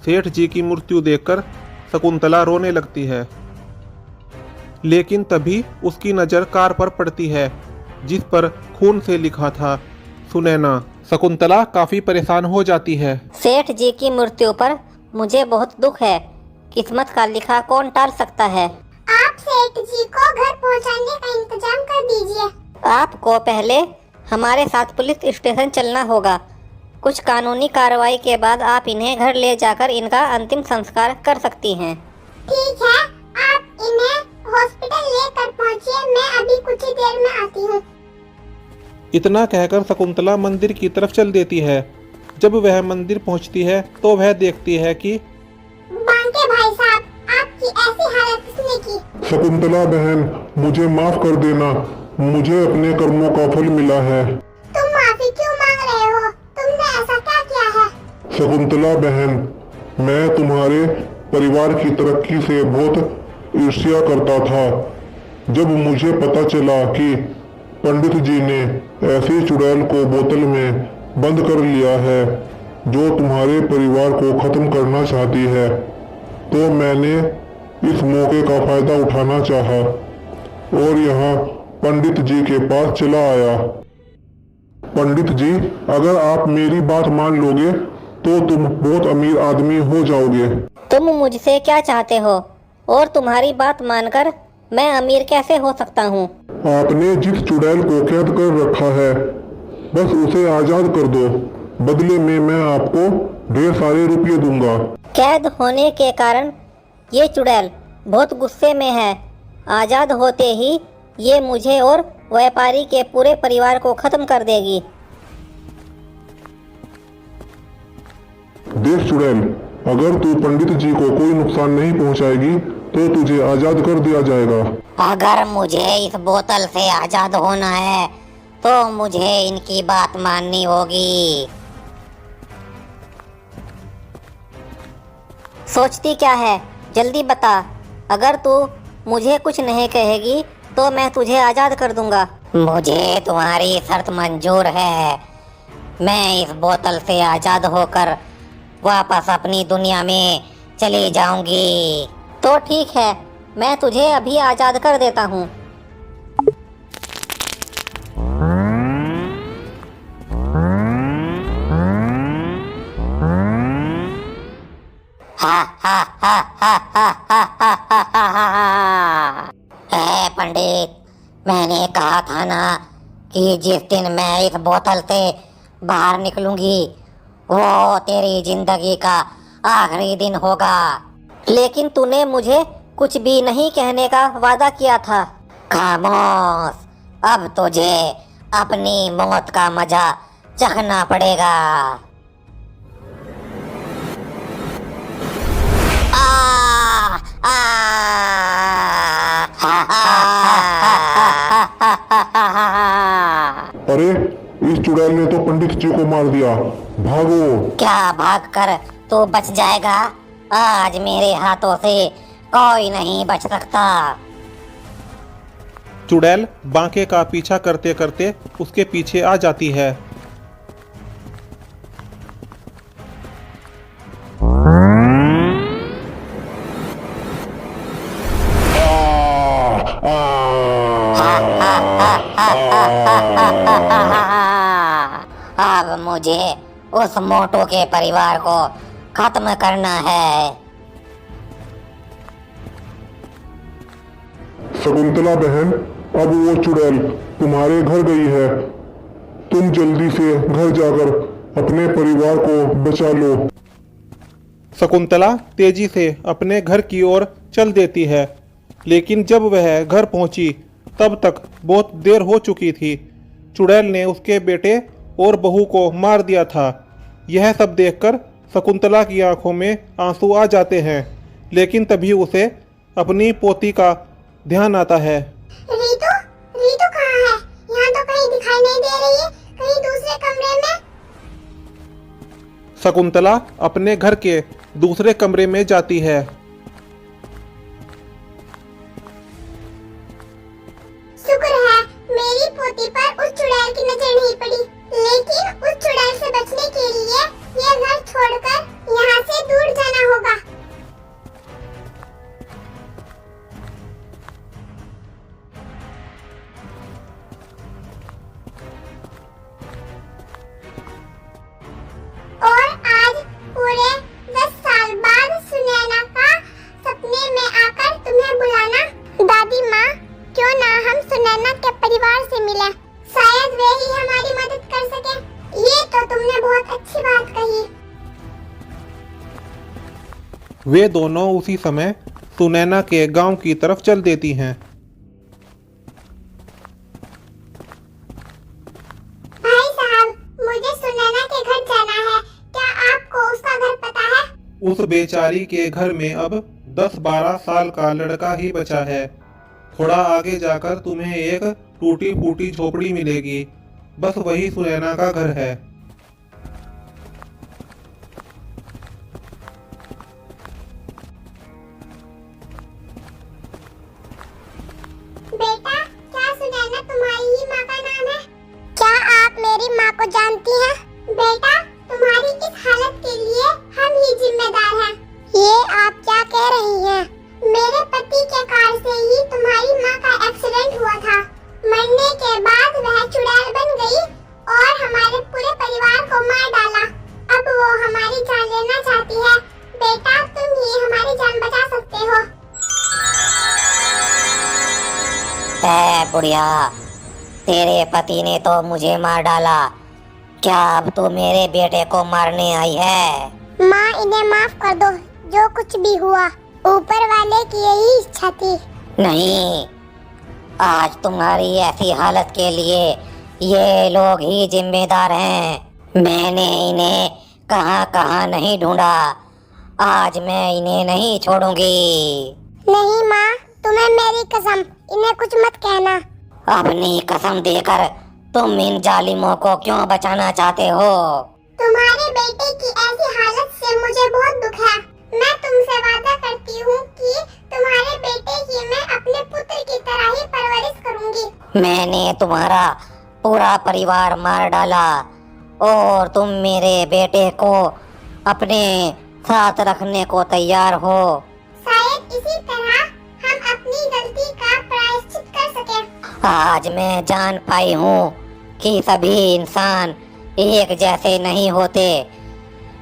सेठ जी की मृत्यु देखकर शकुंतला रोने लगती है। लेकिन तभी उसकी नज़र कार पर पड़ती है जिस पर खून से लिखा था सुनैना। शकुंतला काफी परेशान हो जाती है। सेठ जी की मृत्यु पर मुझे बहुत दुख है। किस्मत का लिखा कौन टाल सकता है। आप सेठ जी को घर पहुंचाने का इंतजाम कर दीजिए। आपको पहले हमारे साथ पुलिस स्टेशन चलना होगा। कुछ कानूनी कार्रवाई के बाद आप इन्हें घर ले जाकर इनका अंतिम संस्कार कर सकती हैं। ठीक है, आप इन्हें हॉस्पिटल लेकर पहुंचिए, मैं अभी कुछ ही देर में आती हूँ। इतना कहकर शकुंतला मंदिर की तरफ चल देती है। जब वह मंदिर पहुंचती है तो वह देखती है कि बांके भाई साहब, आपकी ऐसी हालत किसने की? शकुंतला बहन, मुझे माफ कर देना, मुझे अपने कर्मों का फल मिला है। तुम माफी क्यों मांग रहे हो? तुमने ऐसा क्या किया है? शकुंतला बहन, मैं तुम्हारे परिवार की तरक्की से बहुत ईर्ष्या करता था। जब मुझे पता चला कि पंडित जी ने ऐसी चुड़ैल को बोतल में बंद कर लिया है जो तुम्हारे परिवार को खत्म करना चाहती है, तो मैंने इस मौके का फायदा उठाना चाहा और यहाँ पंडित जी के पास चला आया। पंडित जी, अगर आप मेरी बात मान लोगे तो तुम बहुत अमीर आदमी हो जाओगे। तुम मुझसे क्या चाहते हो और तुम्हारी बात मानकर मैं अमीर कैसे हो सकता हूँ? आपने जिस चुड़ैल को कैद कर रखा है, बस उसे आजाद कर दो। बदले में मैं आपको ढेर सारे रुपये दूंगा। कैद होने के कारण ये चुड़ैल बहुत गुस्से में है। आज़ाद होते ही ये मुझे और व्यापारी के पूरे परिवार को खत्म कर देगी। देख चुड़ैल, अगर तू पंडित जी को कोई नुकसान नहीं पहुंचाएगी तो तुझे आजाद कर दिया जाएगा। अगर मुझे इस बोतल से आज़ाद होना है तो मुझे इनकी बात माननी होगी। सोचती क्या है, जल्दी बता। अगर तू मुझे कुछ नहीं कहेगी तो मैं तुझे आज़ाद कर दूंगा। मुझे तुम्हारी शर्त मंजूर है। मैं इस बोतल से आज़ाद होकर वापस अपनी दुनिया में चली जाऊंगी। तो ठीक है, मैं तुझे अभी आज़ाद कर देता हूँ। हा हा हा हा हा हा हा हा हा हा। पंडित, मैंने कहा था ना कि जिस दिन मैं इस बोतल से बाहर निकलूंगी वो तेरी जिंदगी का आखिरी दिन होगा। लेकिन तूने मुझे कुछ भी नहीं कहने का वादा किया था। खामोश, अब तुझे अपनी मौत का मजा चखना पड़ेगा। अरे, इस चुड़ैल ने तो पंडित जी को मार दिया। भागो। क्या भागकर तू बच जाएगा? आज मेरे हाथों से कोई नहीं बच सकता। चुड़ैल बांके का पीछा करते करते उसके पीछे आ जाती है। अब मुझे उस मोटू के परिवार को खत्म करना है। शकुंतला बहन, अब वो चुड़ैल तुम्हारे घर गई है। तुम जल्दी से घर जाकर अपने परिवार को बचा लो। शकुंतला तेजी से अपने घर की ओर चल देती है, लेकिन जब वह घर पहुंची तब तक बहुत देर हो चुकी थी। चुड़ैल ने उसके बेटे और बहू को मार दिया था। यह सब देखकर शकुंतला की आंखों में आंसू आ जाते हैं, लेकिन तभी उसे अपनी पोती का ध्यान आता है। रीतू, रीतू कहाँ है? यहाँ तो कहीं दिखाई नहीं दे रही है। कहीं दूसरे कमरे में? शकुंतला अपने घर के दूसरे कमरे में जाती है। शुक्र है मेरी पोती पर उस चुड़ैल की नजर नहीं पड़ी। लेकिन उस चुड़ैल से बचने के लिए ये घर छोड़कर यहाँ से दूर जाना वे दोनों उसी समय सुनैना के गांव की तरफ चल देती हैं। भाई साहब, मुझे सुनैना के घर जाना है। क्या आपको उसका घर पता है? उस बेचारी के घर में अब 10-12 साल का लड़का ही बचा है। थोड़ा आगे जाकर तुम्हें एक टूटी फूटी झोपड़ी मिलेगी, बस वही सुनैना का घर है। बेटा, क्या सुनैना तुम्हारी ही माँ का नाम है? क्या आप मेरी माँ को जानती हैं? बेटा, तुम्हारी इस हालत के लिए हम ही जिम्मेदार हैं। ये आप क्या कह रही हैं? मेरे पति के कार से ही तुम्हारी माँ का एक्सीडेंट हुआ था। मरने के बाद वह चुड़ैल बन गई और हमारे पूरे परिवार को मार डाला। अब वो हमारी जान लेना चाहती है। बेटा, तुम ही हमारी जान बचा सकते हो। ए बुढ़िया, तेरे पति ने तो मुझे मार डाला, क्या अब तू मेरे बेटे को मारने आई है? माँ, इन्हें माफ कर दो। जो कुछ भी हुआ ऊपर वाले की यही इच्छा थी। नहीं, आज तुम्हारी ऐसी हालत के लिए ये लोग ही जिम्मेदार हैं। मैंने इन्हें कहाँ कहाँ नहीं ढूंढा, आज मैं इन्हें नहीं छोड़ूंगी। नहीं माँ, तुम्हें मेरी कसम, इन्हें कुछ मत कहना। अपनी कसम देकर तुम इन जालिमों को क्यों बचाना चाहते हो? तुम्हारे बेटे की ऐसी हालत से मुझे बहुत दुख है। मैं तुमसे वादा करती हूँ कि तुम्हारे बेटे की मैं अपने पुत्र की तरह ही परवरिश करूँगी। मैंने तुम्हारा पूरा परिवार मार डाला और तुम मेरे बेटे को अपने साथ रखने को तैयार हो। शायद इसी तरह हम अपनी गलती का प्रायश्चित कर सकें। आज मैं जान पाई हूँ कि सभी इंसान एक जैसे नहीं होते।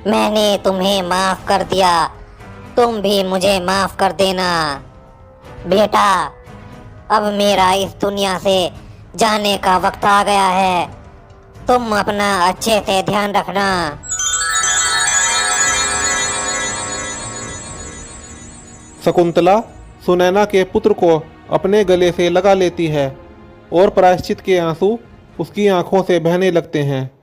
मैंने तुम्हें माफ कर दिया, तुम भी मुझे माफ कर देना। बेटा, अब मेरा इस दुनिया से जाने का वक्त आ गया है, तुम अपना अच्छे से ध्यान रखना। शकुंतला सुनैना के पुत्र को अपने गले से लगा लेती है और प्रायश्चित के आंसू उसकी आंखों से बहने लगते हैं।